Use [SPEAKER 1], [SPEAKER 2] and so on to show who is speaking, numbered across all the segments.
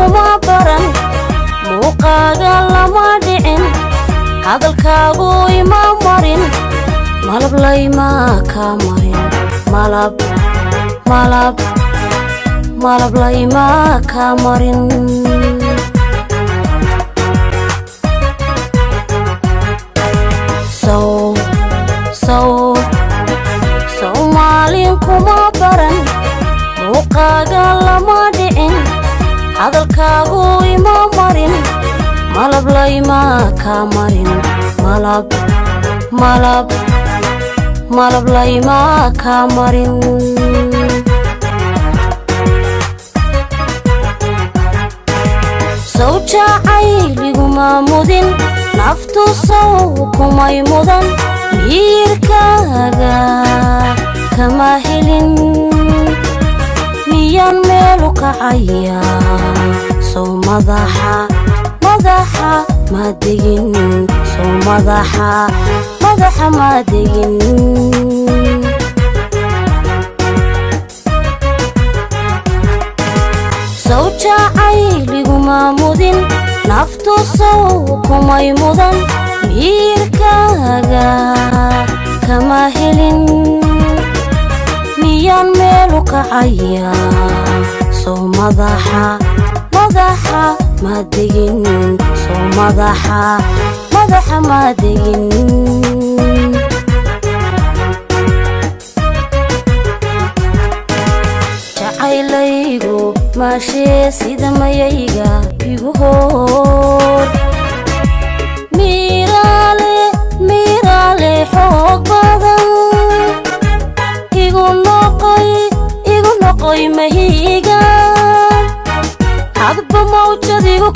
[SPEAKER 1] kuma baran muuqaaga lama dhicin hadalkaagu ima marin malab layma ka marin malab layma ka marin Soomaalin kuma baran muuqaaga lama dhicin hadalkaagu ima marin malab layma ka marin malab layma ka marin sawjacayliguma mudin naftu saw kumay mudan miirkaaga kama helin miyan meelu kacaya soo madaxa ma degin soo madaxa ma degin sawjacayliguma mudin naftu saw kumay mudan miirkaaga kama helin miyan meelu kacaya soo madaxa ma degin soo madaxa ma degin jacaylaygu maashee sida mayayga igu hoor miiraale xoog badan igu noqoy mahiga hadba mawjad igu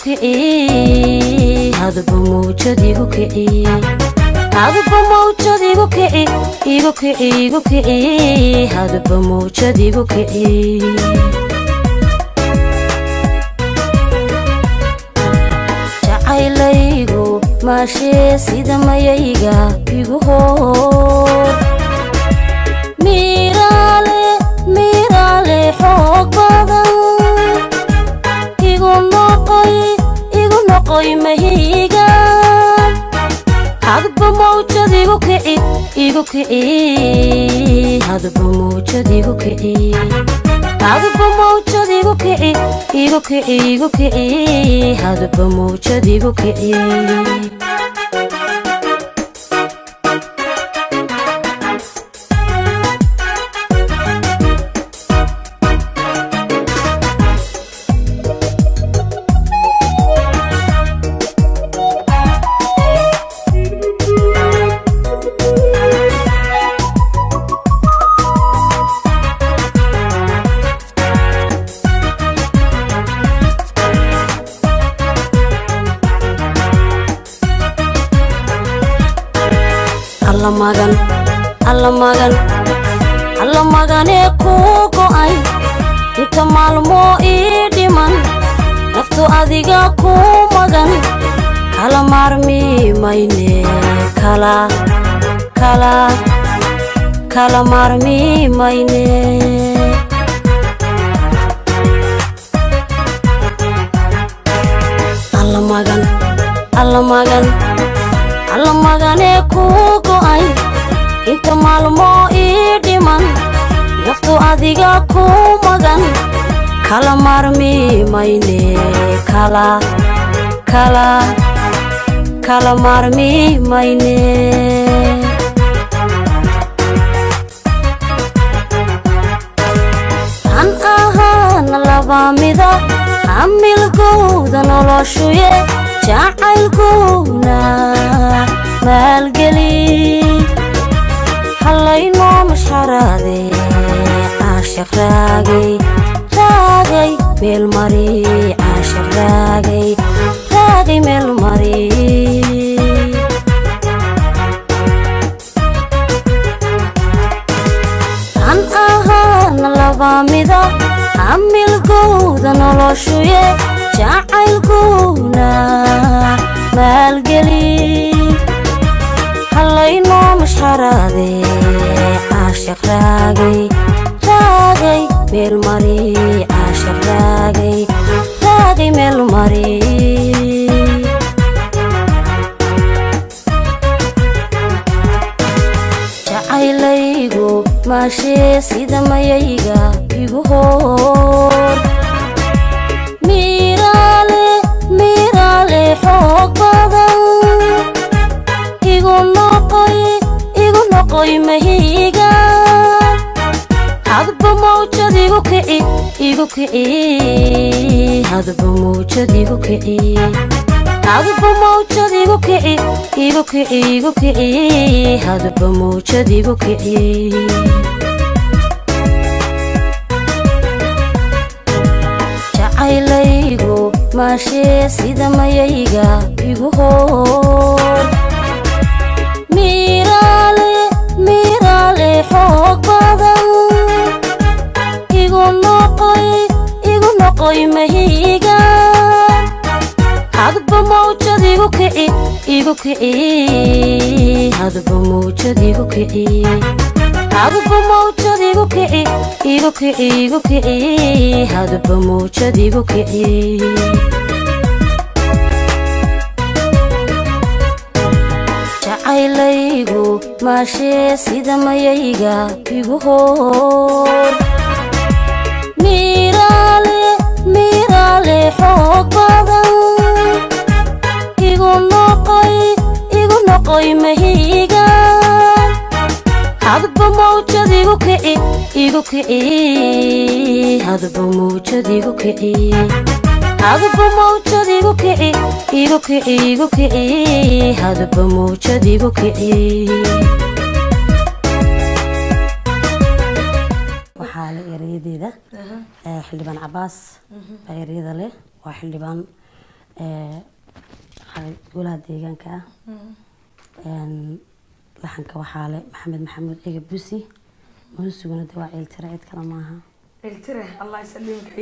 [SPEAKER 1] kici hadba mawjad igu kici hadba mawjad igu kici hadba mawjad igu kici jacaylaygu maashee sida mayayga igu hoor miiraale xoog badan igu noqoy mahiga hadba mawjad igu kici hadba mawjad igu kici hadba mawjad igu kici hadba mawjad igu kici alla magane ku go'ay inta maalmo ii dhiman naftu adiga ku magan kala maarmi mayne kala maarmi mayne alla magane ku go'ay inta maalmo ii dhiman naftu adiga ku magan kala maarmi mayne kala maarmi mayne an ahaan laba mida hamilgooda noloshuye jacaylkuna maalgeli hallayno mashxaraade caashiq raagay meel mari caashiq raagay meel mari an ahaan laba mida hamilgooda noloshuye jacaylkuna maalgeli hallayno mashxaraade caashiq raagay meel mari caashiq raagay كعي هذا بموجد يجو كعي هذا بموجد يجو كعي يجو كعي يجو كعي هذا بموجد يجو كعي جعيليجو ماشي سيدا ما ييجا يجو هور ميرالي حوق بدن igu noqoy mahiga hadba mawjad igu kici hadba mawjad igu kici hadba mawjad igu kici hadba mawjad igu kici jacaylaygu maashee sida mayayga igu hor ميرالي حوق بدن igu noqoy mahiga hadba mawjad igu kici hadba mawjad igu kici hadba mawjad igu kici hadba mawjad igu kici
[SPEAKER 2] وحالة يريدي ذا حلبان عباس يريد له وحلبان ولاد ديجان كا لحنك وحالة محمد إيجابوسي مهندس جونا دواعي الترعيد كلامها
[SPEAKER 3] التره الله يسلمك.